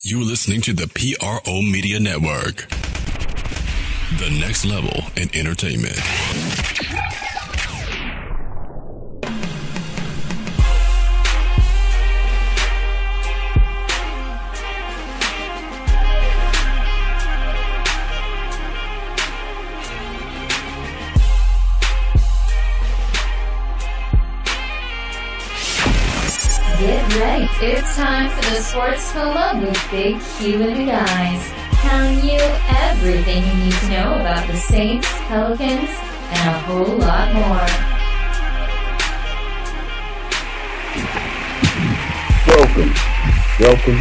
You're listening to the PRO Media Network. The next level in entertainment. Get ready. It's time for the Sports Coma with Big Q and the guys. Telling you everything you need to know about the Saints, Pelicans, and a whole lot more. Welcome.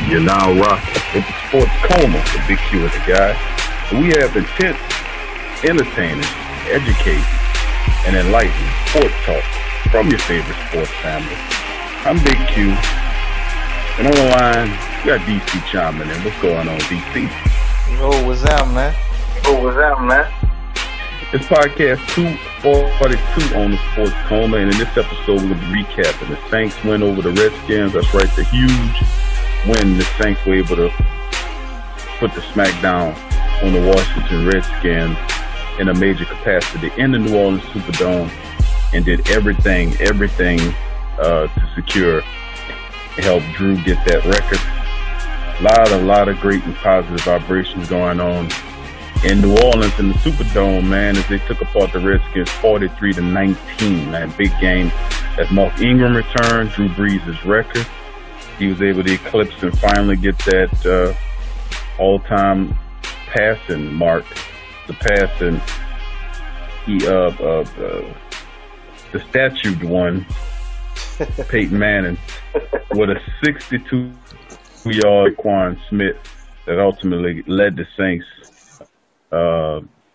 You're now rocking with the Sports Coma with Big Q and the guys. We have intense, entertaining, educating, and enlightening sports talk from your favorite sports family. I'm Big Q, and on the line, we got DC chiming in. What's going on, DC? Yo, what's up, man? It's podcast 242 on the Sports Coma, and in this episode, we'll be recapping the Saints win over the Redskins. That's right, the huge win the Saints were able to put the smackdown on the Washington Redskins in a major capacity in the New Orleans Superdome, and did everything to secure and help Drew get that record. A lot of great and positive vibrations going on in New Orleans in the Superdome, man, as they took apart the Redskins 43-19. That big game as Mark Ingram returned, Drew Brees' record. He was able to eclipse and finally get that all-time passing mark. The passing the statute one, Peyton Manning, with a 62-yard Quan Smith that ultimately led the Saints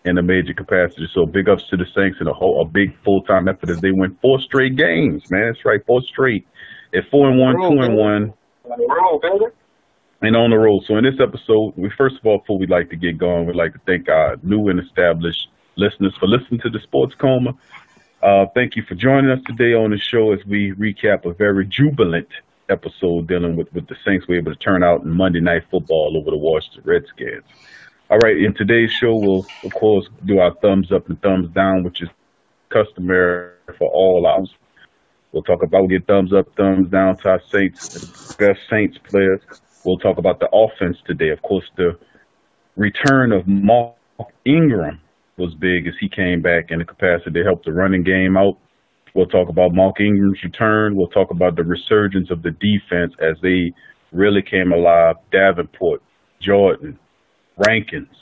in a major capacity. So big ups to the Saints and a big full-time effort as they win 4 straight games, man. That's right, 4 straight. At 4-1, 2-1, and on the road. So in this episode, first of all, before we'd like to get going, we'd like to thank our new and established listeners for listening to the Sports Coma. Thank you for joining us today on the show as we recap a very jubilant episode dealing with the Saints were able to turn out in Monday Night Football over the Washington Redskins. All right, in today's show, we'll, of course, do our thumbs up and thumbs down, which is customary for all ours. We'll get thumbs up, thumbs down to our Saints, best Saints players. We'll talk about the offense today. Of course, the return of Mark Ingram was big as he came back in the capacity to help the running game out. We'll talk about Mark Ingram's return. We'll talk about the resurgence of the defense as they really came alive. Davenport, Jordan, Rankins,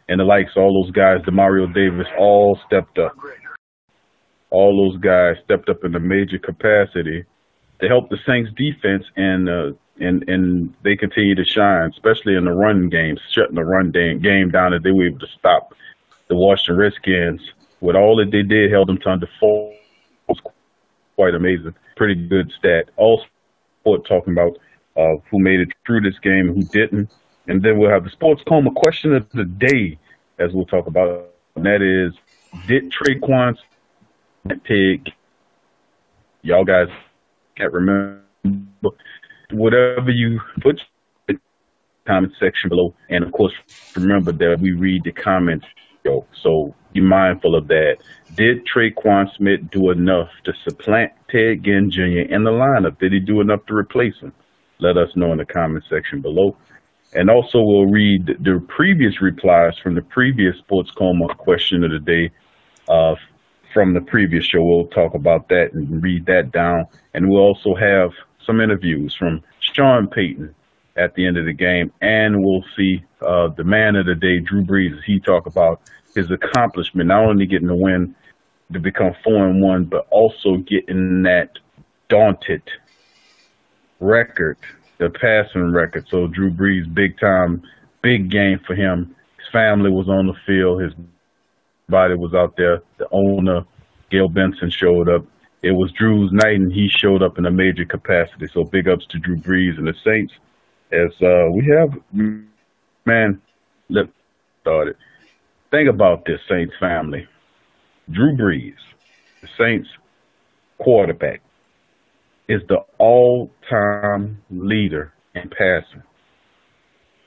and the likes, all those guys, DeMario Davis, all stepped up. All those guys stepped up in a major capacity to help the Saints defense, and they continue to shine, especially in the run game, shutting the run game down, that they were able to stop the Washington Redskins. With all that they did, held them to under 4. It was quite amazing. Pretty good stat. Also, talking about who made it through this game and who didn't. And then we'll have the Sports Coma question of the day, as we'll talk about. And that is, did Traquan take? Y'all guys can't remember. Whatever you put in the comment section below. And, of course, remember that we read the comments. So be mindful of that. Did Traquan Smith do enough to supplant Ted Ginn Jr. in the lineup? Did he do enough to replace him? Let us know in the comment section below. And also we'll read the previous replies from the previous Sports Coma question of the day from the previous show. We'll talk about that and read that down. And we'll also have some interviews from Sean Payton at the end of the game. And we'll see the man of the day, Drew Brees, as he talk about his accomplishment, not only getting the win to become 4-1, but also getting that daunted record, the passing record. So Drew Brees, big game for him. His family was on the field. His body was out there. The owner, Gail Benson, showed up. It was Drew's night, and he showed up in a major capacity. So big ups to Drew Brees and the Saints. As we have, man, let's start it. Think about this, Saints family. Drew Brees, the Saints quarterback, is the all-time leader in passing.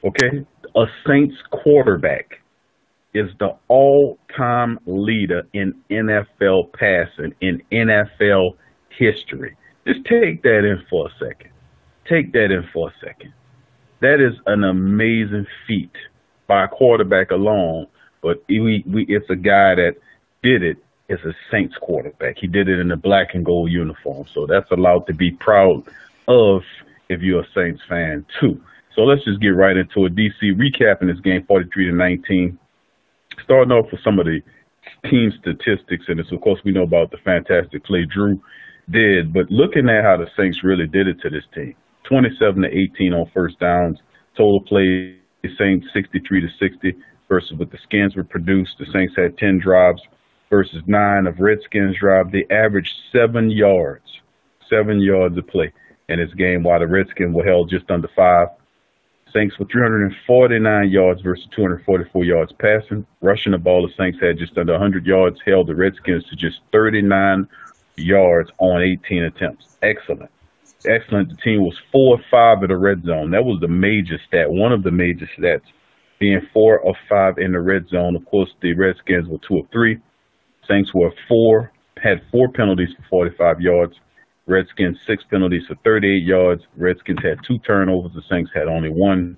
Okay? A Saints quarterback is the all-time leader in NFL passing in NFL history. Just take that in for a second. Take that in for a second. That is an amazing feat by a quarterback alone, but it's a guy that did it as a Saints quarterback. He did it in a black and gold uniform, so that's a lot to be proud of if you're a Saints fan too. So let's just get right into it. DC recapping this game 43-19. Starting off with some of the team statistics, and of course we know about the fantastic play Drew did, but looking at how the Saints really did it to this team. 27-18 on first downs. Total play, the Saints 63-60 versus what the Skins were produced. The Saints had 10 drives versus 9 of Redskins drive. They averaged 7 yards a play in this game, while the Redskins were held just under 5. Saints with 349 yards versus 244 yards passing. Rushing the ball, the Saints had just under 100 yards, held the Redskins to just 39 yards on 18 attempts. Excellent. The team was 4 of 5 in the red zone. That was the major stat, one of the major stats, being 4 of 5 in the red zone. Of course, the Redskins were 2 of 3. Saints had 4 penalties for 45 yards. Redskins 6 penalties for 38 yards. Redskins had 2 turnovers. The Saints had only 1.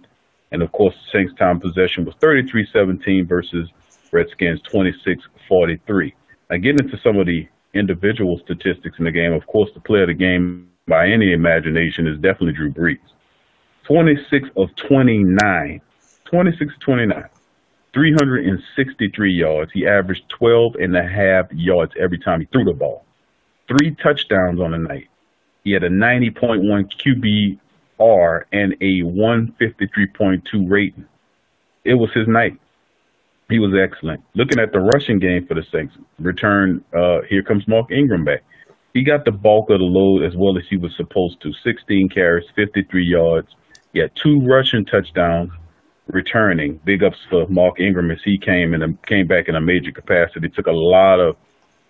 And of course, the Saints' time possession was 33-17 versus Redskins 26-43. Now, getting into some of the individual statistics in the game, of course, the player of the game by any imagination is definitely Drew Brees. 26 of 29, 363 yards. He averaged 12.5 yards every time he threw the ball. 3 touchdowns on the night. He had a 90.1 QBR and a 153.2 rating. It was his night. He was excellent. Looking at the rushing game for the Saints, here comes Mark Ingram back. He got the bulk of the load as well as he was supposed to. 16 carries, 53 yards. He had 2 rushing touchdowns returning. Big ups for Mark Ingram as he came back in a major capacity. Took a lot of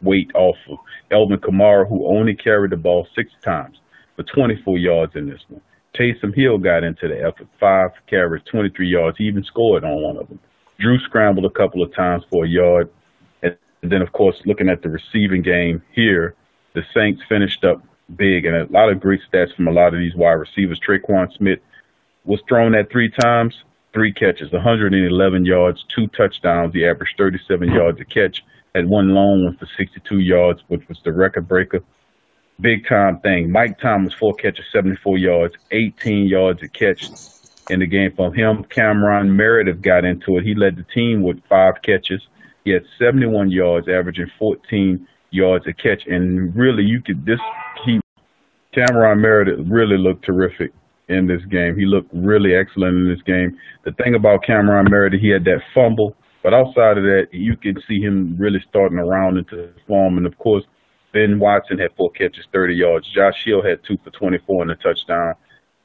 weight off of Alvin Kamara, who only carried the ball 6 times for 24 yards in this one. Taysom Hill got into the effort, 5 carries, 23 yards. He even scored on one of them. Drew scrambled a couple of times for a yard. And then, of course, looking at the receiving game here, the Saints finished up big, and a lot of great stats from a lot of these wide receivers. Traquan Smith was thrown at 3 times, 3 catches, 111 yards, 2 touchdowns. He averaged 37 yards a catch. Had 1 long one for 62 yards, which was the record breaker. Big time thing. Mike Thomas, 4 catches, 74 yards, 18 yards a catch in the game from him. Cameron Meredith got into it. He led the team with 5 catches. He had 71 yards, averaging 14 yards a catch. And really, Cameron Meredith really looked terrific in this game. He looked really excellent in this game. The thing about Cameron Meredith, he had that fumble. But outside of that, you can see him really starting around into form. And, of course, Ben Watson had 4 catches, 30 yards. Josh Hill had 2 for 24 and a touchdown.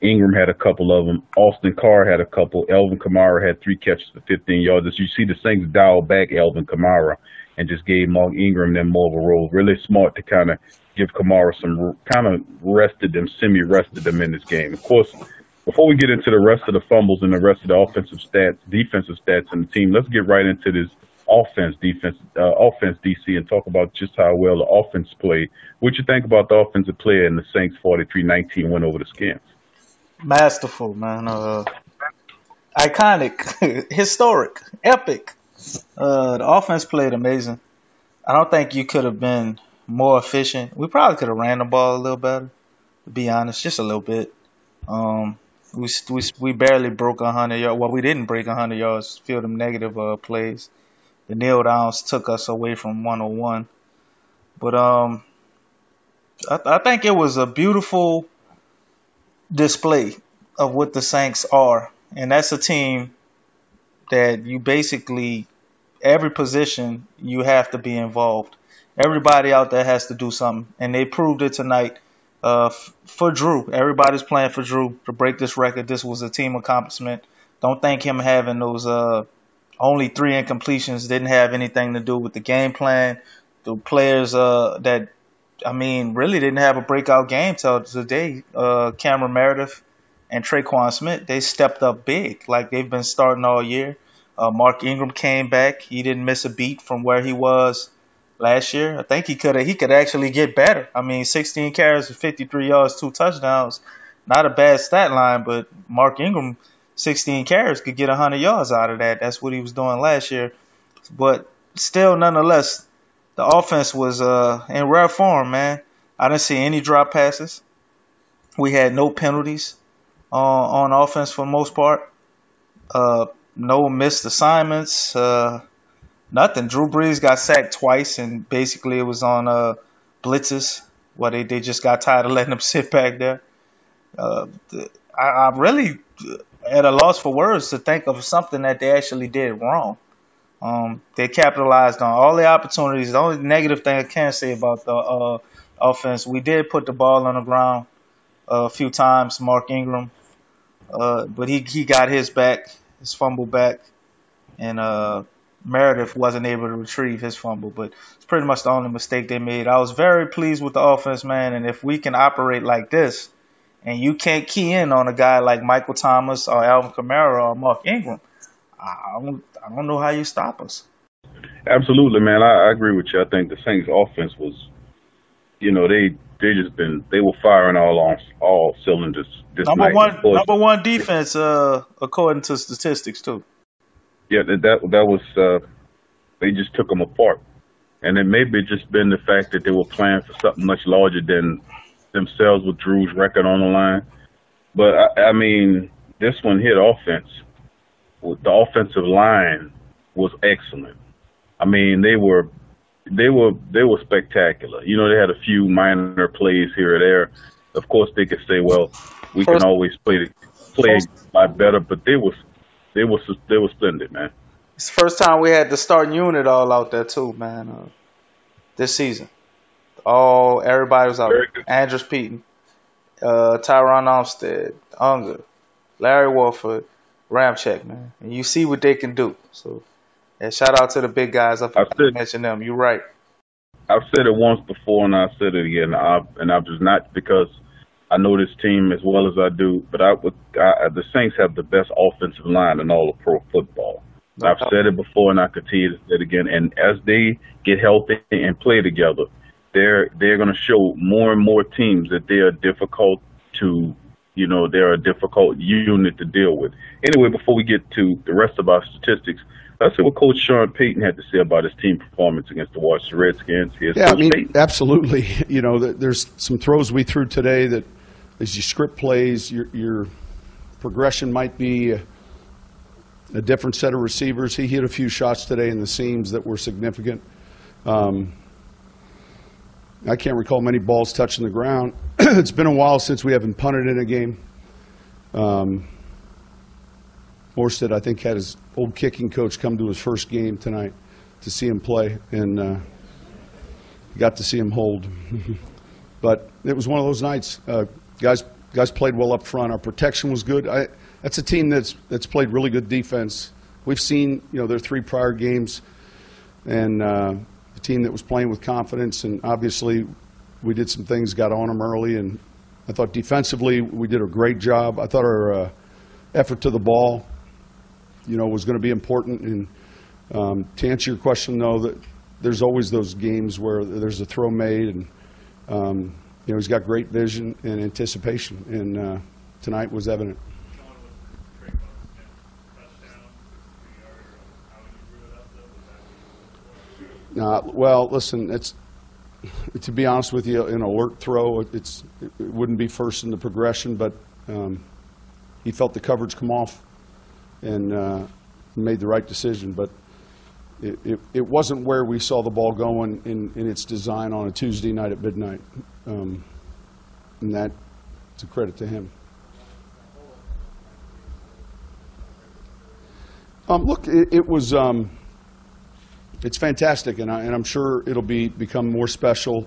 Ingram had a couple of them. Austin Carr had a couple. Alvin Kamara had 3 catches for 15 yards. As you see, the Saints dialed back Alvin Kamara and just gave Mark Ingram them more of a role. Really smart to kind of give Kamara semi-rested them in this game. Of course, before we get into the rest of the fumbles and the rest of the defensive stats in the team, let's get right into this offense, DC, and talk about just how well the offense played. What you think about the offensive play in the Saints 43-19 win over the Skins? Masterful, man. Iconic, historic, epic. The offense played amazing. I don't think you could have been more efficient. We probably could have ran the ball a little better, to be honest, just a little bit. We barely broke 100 yards. Well, we didn't break 100 yards. Field them negative plays. The kneel downs took us away from 101. But I think it was a beautiful display of what the Saints are, and that's a team that you basically every position you have to be involved. Everybody out there has to do something, and they proved it tonight. For Drew, everybody's playing for Drew to break this record. This was a team accomplishment. Don't think him having those only 3 incompletions didn't have anything to do with the game plan. The players really didn't have a breakout game till today. Cameron Meredith and Traquan Smith, they stepped up big, like they've been starting all year. Mark Ingram came back. He didn't miss a beat from where he was last year. I think he could actually get better. I mean, 16 carries for 53 yards, 2 touchdowns. Not a bad stat line, but Mark Ingram, 16 carries, could get 100 yards out of that. That's what he was doing last year. But still, nonetheless, the offense was in rare form, man. I didn't see any drop passes. We had no penalties on offense for the most part. No missed assignments. Nothing. Drew Brees got sacked twice, and basically it was on blitzes where they just got tired of letting him sit back there. I'm really at a loss for words to think of something that they actually did wrong. They capitalized on all the opportunities. The only negative thing I can say about the offense, we did put the ball on the ground a few times, Mark Ingram, but he got his fumble back, and Meredith wasn't able to retrieve his fumble, but it's pretty much the only mistake they made. I was very pleased with the offense, man, and if we can operate like this, and you can't key in on a guy like Michael Thomas or Alvin Kamara or Mark Ingram, I don't know how you stop us. Absolutely, man. I agree with you. I think the Saints' offense was, they were firing all cylinders this number night. Number one defense, according to statistics too. Yeah, that was they just took them apart, and it maybe just been the fact that they were playing for something much larger than themselves with Drew's record on the line. But I mean, this one hit offense. The offensive line was excellent. I mean, they were spectacular. They had a few minor plays here or there. Of course, they could say, well, we can always play a lot better, but they were splendid, man. It's the first time we had the starting unit all out there too, man. This season, everybody was out. Andrews Payton, Tyron Armstead, Unger, Larry Warford, Ramczyk, man, and you see what they can do. So, yeah, shout out to the big guys. I mentioned them. You're right. I've said it once before, and I said it again. And I was not because I know this team as well as I do, but the Saints have the best offensive line in all of pro football. I've said it before, and I continue to say it again. And as they get healthy and play together, they're going to show more and more teams that they are difficult to. They're a difficult unit to deal with. Anyway, before we get to the rest of our statistics, let's see what Coach Sean Payton had to say about his team performance against the Washington Redskins. Absolutely. There's some throws we threw today that, as you script plays, your progression might be a different set of receivers. He hit a few shots today in the seams that were significant. I can't recall many balls touching the ground. It's been a while since we haven't punted in a game. Morstead, I think, had his old kicking coach come to his first game tonight to see him play, and got to see him hold. But it was one of those nights. Guys played well up front. Our protection was good. That's a team that's played really good defense. We've seen their 3 prior games, and a team that was playing with confidence. And obviously, we did some things, got on them early, and I thought defensively we did a great job. I thought our effort to the ball, was going to be important. And to answer your question, though, that there's always those games where there's a throw made, and he's got great vision and anticipation, and tonight was evident. Well, listen, to be honest with you, an alert throw, it wouldn't be first in the progression, but he felt the coverage come off and made the right decision. But it wasn't where we saw the ball going in its design on a Tuesday night at midnight, and that's a credit to him. Look, it was. It's fantastic, and I'm sure it'll become more special.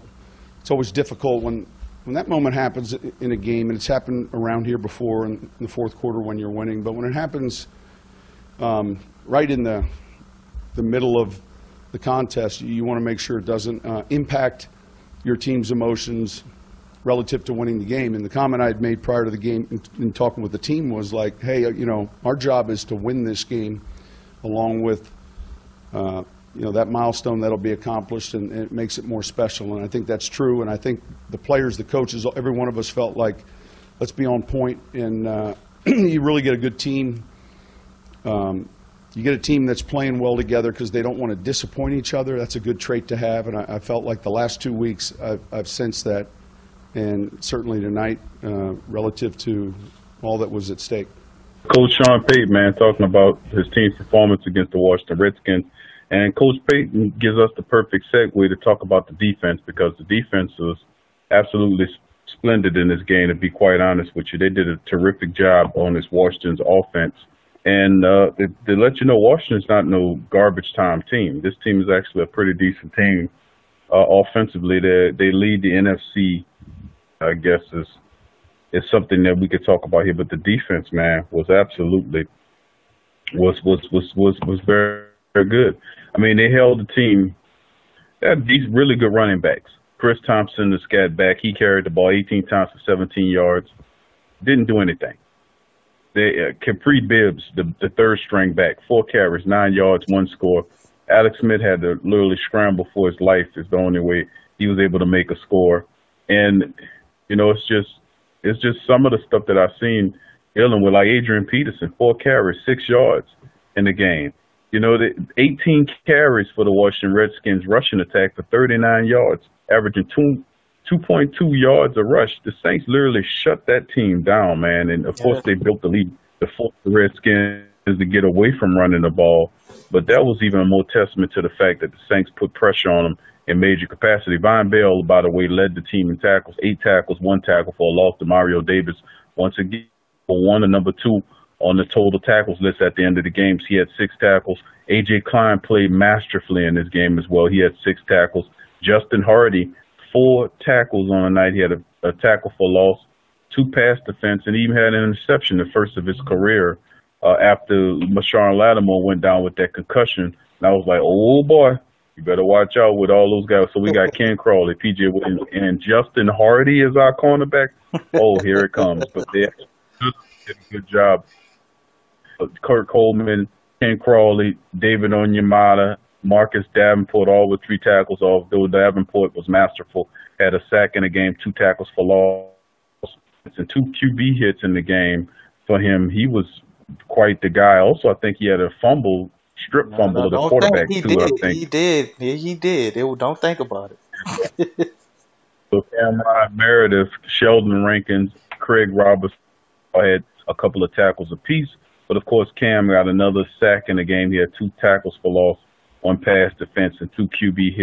It's always difficult when that moment happens in a game, and it's happened around here before in the fourth quarter when you're winning. But when it happens right in the middle of the contest, you want to make sure it doesn't impact your team's emotions relative to winning the game. And the comment I had made prior to the game in talking with the team was like, hey, our job is to win this game along with, that milestone that'll be accomplished, and it makes it more special. And I think that's true. And I think the players, the coaches, every one of us felt like, let's be on point. And you really get a good team. You get a team that's playing well together because they don't want to disappoint each other. That's a good trait to have, and I felt like the last 2 weeks I've sensed that, and certainly tonight relative to all that was at stake. Coach Sean Payton, man, talking about his team's performance against the Washington Redskins, and Coach Payton gives us the perfect segue to talk about the defense, because the defense was absolutely splendid in this game, to be quite honest with you. They did a terrific job on this Washington's offense. And to let you know, Washington's not no garbage time team. This team is actually a pretty decent team offensively. They lead the NFC, I guess, is something that we could talk about here. But the defense, man, was absolutely was very, very good. I mean, they held the team. They had these really good running backs. Chris Thompson, the scat back, he carried the ball 18 times for 17 yards. Didn't do anything. Capri Bibbs, the third string back, 4 carries, 9 yards, 1 score. Alex Smith had to literally scramble for his life. Is the only way he was able to make a score. And it's just some of the stuff that I've seen dealing with, like Adrian Peterson, 4 carries, 6 yards in the game. The 18 carries for the Washington Redskins rushing attack for 39 yards, averaging 2.2 yards a rush. The Saints literally shut that team down, man. And, of course, they built the lead to force the Redskins to get away from running the ball. But that was even more testament to the fact that the Saints put pressure on them in major capacity. Von Bell, by the way, led the team in tackles, 8 tackles, 1 tackle for a loss to Mario Davis. Once again, for one and number 2 on the total tackles list at the end of the games. He had 6 tackles. A.J. Klein played masterfully in this game as well. He had 6 tackles. Justin Hardy, 4 tackles on the night. He had a tackle for loss, 2 pass defense, and even had an interception, the first of his career, after Marshawn Lattimore went down with that concussion. And I was like, oh, boy, you better watch out with all those guys. So we got Ken Crawley, P.J. Williams, and Justin Hardy as our cornerback. Oh, here it comes. But they did a good job. Kurt Coleman, Ken Crawley, David Onyemata, Marcus Davenport, all with 3 tackles off. Though Davenport was masterful, had a sack in the game, 2 tackles for loss, and 2 QB hits in the game for him. He was quite the guy. Also, I think he had a strip fumble of the quarterback too. I think he did. Don't think about it. So Cameron Meredith, Sheldon Rankins, Craig Robertson had a couple of tackles apiece. But, of course, Cam got another sack in the game. He had 2 tackles for loss, 1 pass defense, and 1 QB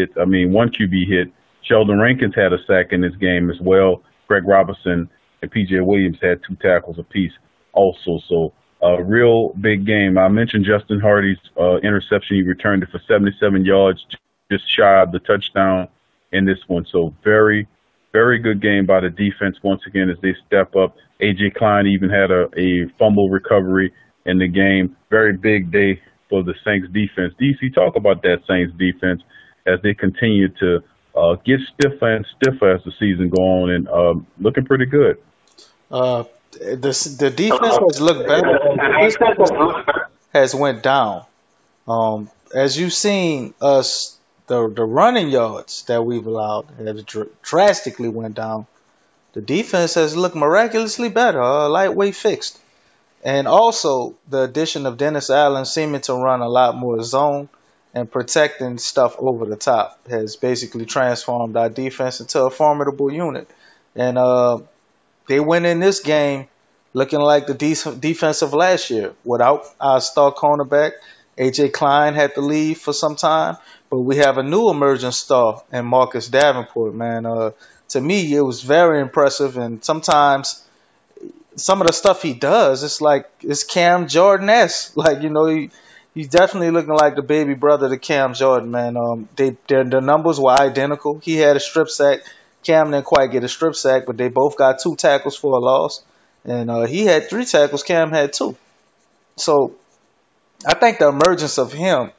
hit. Sheldon Rankins had a sack in this game as well. Greg Robertson and P.J. Williams had 2 tackles apiece also. So, a real big game. I mentioned Justin Hardy's interception. He returned it for 77 yards, just shy of the touchdown in this one. So, very, very good game by the defense once again as they step up. A.J. Klein even had a fumble recovery in the game. Very big day for the Saints defense. DC, talk about that Saints defense as they continue to get stiffer and stiffer as the season go on, and looking pretty good. The defense has looked better. The defense has went down. As you've seen us, the running yards that we've allowed have drastically went down. The defense has looked miraculously better, lightweight fixed. And also, the addition of Dennis Allen seeming to run a lot more zone and protecting stuff over the top has basically transformed our defense into a formidable unit. And they went in this game looking like the defense of last year. Without our star cornerback, A.J. Klein had to leave for some time. But we have a new emerging star in Marcus Davenport, man. To me, it was very impressive. And sometimes some of the stuff he does, it's Cam Jordan-esque. He's definitely looking like the baby brother to Cam Jordan, man. The numbers were identical. He had a strip sack. Cam didn't quite get a strip sack, but they both got 2 tackles for a loss. And he had 3 tackles. Cam had 2. So I think the emergence of him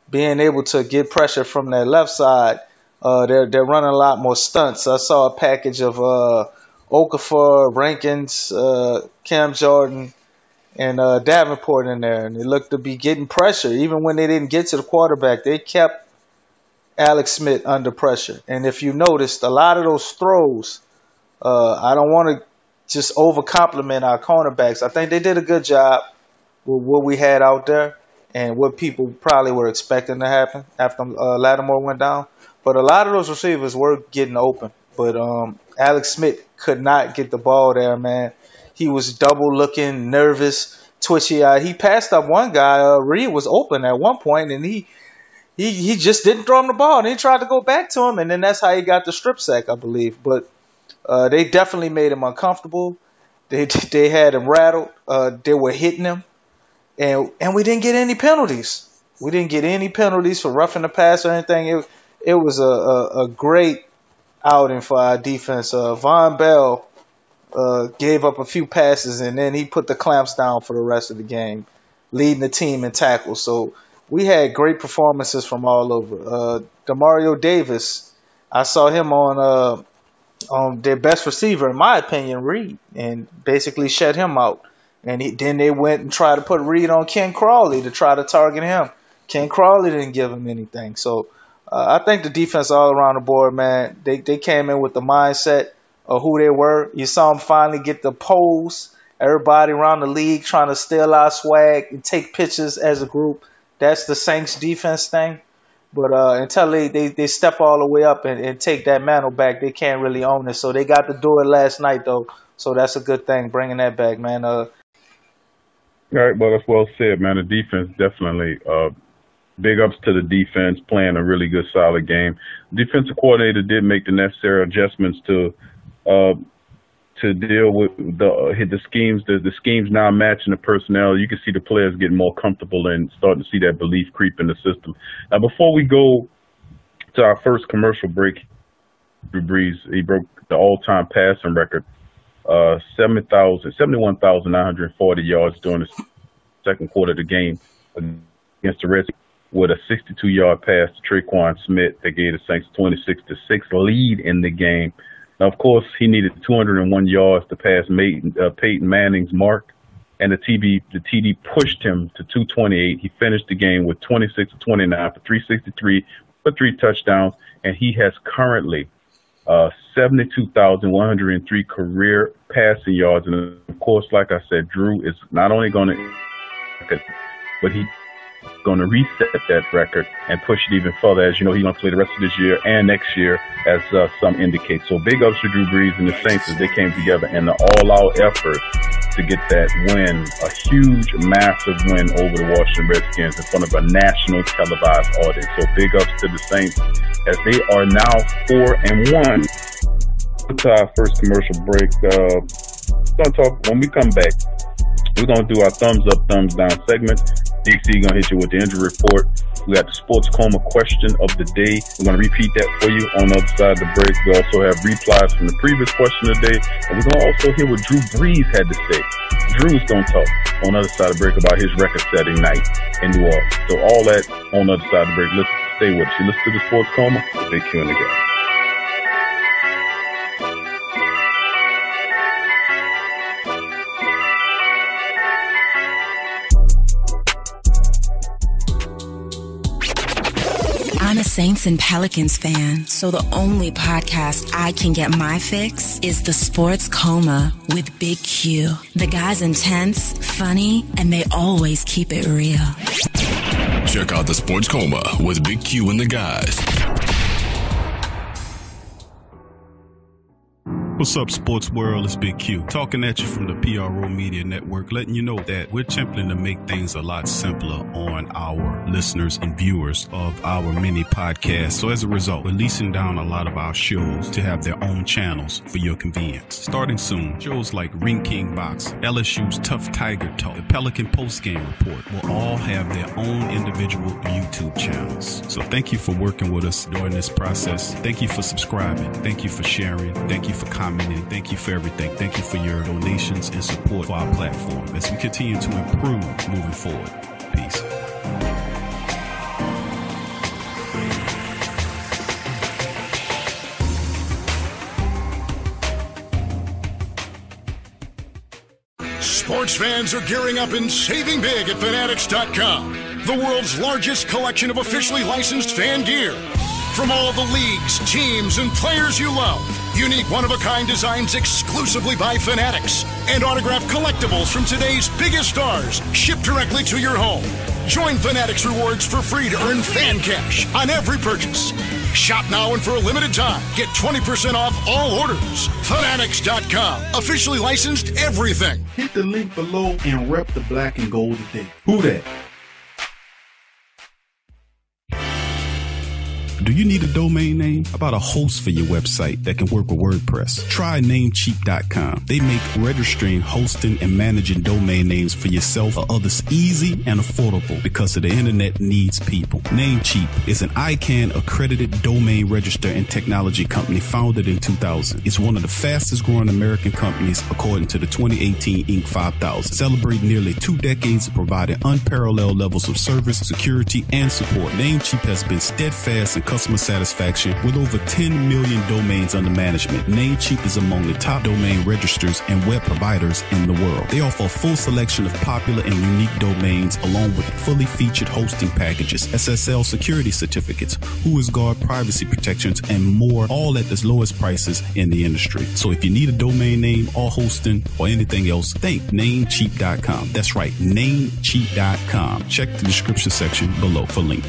being able to get pressure from that left side, they're running a lot more stunts. I saw a package of Okafor, Rankins, Cam Jordan, and Davenport in there, and they looked to be getting pressure. Even when they didn't get to the quarterback, they kept Alex Smith under pressure. And if you noticed, a lot of those throws, I don't want to just over-compliment our cornerbacks. I think they did a good job with what we had out there and what people probably were expecting to happen after Lattimore went down. But a lot of those receivers were getting open. But Alex Smith could not get the ball there, man. He was double-looking, nervous, twitchy-eyed. He passed up one guy. Reed was open at one point, and he just didn't throw him the ball. And he tried to go back to him, and then that's how he got the strip sack, I believe. But they definitely made him uncomfortable. They had him rattled. They were hitting him. And we didn't get any penalties. We didn't get any penalties for roughing the pass or anything. It was a great outing for our defense. Von Bell gave up a few passes, and then he put the clamps down for the rest of the game, leading the team in tackles. So we had great performances from all over. Demario Davis, I saw him on their best receiver, in my opinion, Reed, and basically shut him out. And then they went and tried to put Reed on Ken Crawley to try to target him. Ken Crawley didn't give him anything. So I think the defense all around the board, man, they came in with the mindset of who they were. You saw them finally get the pose. Everybody around the league trying to steal our swag and take pictures as a group. That's the Saints defense thing. But until they step all the way up and take that mantle back, they can't really own it. So they got to do it last night, though. So that's a good thing, bringing that back, man. All right, well, that's well said, man. The defense definitely, big ups to the defense, playing a really good, solid game. The defensive coordinator did make the necessary adjustments to deal with the schemes. The schemes now matching the personnel. You can see the players getting more comfortable and starting to see that belief creep in the system. Now, before we go to our first commercial break, Brees, he broke the all-time passing record. 71,940 yards during the second quarter of the game against the Redskins with a 62-yard pass to Traquan Smith that gave the Saints 26-6 lead in the game. Now, of course, he needed 201 yards to pass Peyton Manning's mark, and the TD pushed him to 228. He finished the game with 26 of 29 for 363 for 3 touchdowns, and he has currently 72,103 career passing yards. And of course, like I said, Drew is not only going to, but he's going to reset that record and push it even further. As you know, he's going to play the rest of this year and next year, as some indicate. So big ups to Drew Brees and the Saints as they came together in the all-out effort to get that win, a huge, massive win over the Washington Redskins in front of a national televised audience. So big ups to the Saints as they are now 4-1. To our first commercial break. When we come back, we're going to do our thumbs up, thumbs down segment. DC going to hit you with the injury report. We got the Sports Coma question of the day. We're going to repeat that for you on the other side of the break. We also have replies from the previous question of the day. And we're going to also hear what Drew Brees had to say. Drew's going to talk on the other side of the break about his record-setting night in New Orleans. So all that on the other side of the break. Listen, stay with us. You listen to the Sports Coma with Big Q and the guys. I'm a Saints and Pelicans fan, so the only podcast I can get my fix is the Sports Coma with Big Q. The guy's intense, funny, and they always keep it real. Check out the Sports Coma with Big Q and the guys. What's up, sports world? It's Big Q talking at you from the PRO Media Network, letting you know that we're attempting to make things a lot simpler on our listeners and viewers of our mini podcast. So as a result, we're leasing down a lot of our shows to have their own channels for your convenience. Starting soon, shows like Ring King Box, LSU's Tough Tiger Talk, the Pelican Postgame Report will all have their own individual YouTube channels. So thank you for working with us during this process. Thank you for subscribing. Thank you for sharing. Thank you for commenting. Thank you for everything. Thank you for your donations and support for our platform as we continue to improve moving forward. Peace. Sports fans are gearing up and saving big at Fanatics.com, the world's largest collection of officially licensed fan gear. From all the leagues, teams, and players you love, unique one-of-a-kind designs exclusively by Fanatics, and autographed collectibles from today's biggest stars shipped directly to your home. Join Fanatics Rewards for free to earn fan cash on every purchase. Shop now and for a limited time, get 20% off all orders. Fanatics.com, officially licensed everything. Hit the link below and rep the black and gold today. Who that? Do you need a domain name? How about a host for your website that can work with WordPress? Try Namecheap.com. They make registering, hosting, and managing domain names for yourself or others easy and affordable because the internet needs people. Namecheap is an ICANN accredited domain register and technology company founded in 2000. It's one of the fastest growing American companies according to the 2018 Inc. 5000, celebrating nearly 2 decades of providing unparalleled levels of service, security, and support. Namecheap has been steadfast in customer satisfaction with over 10 million domains under management. Namecheap is among the top domain registrars and web providers in the world. They offer a full selection of popular and unique domains along with fully featured hosting packages, SSL security certificates, WhoisGuard privacy protections, and more, all at the lowest prices in the industry. So if you need a domain name or hosting or anything else, think Namecheap.com. That's right, Namecheap.com. Check the description section below for link.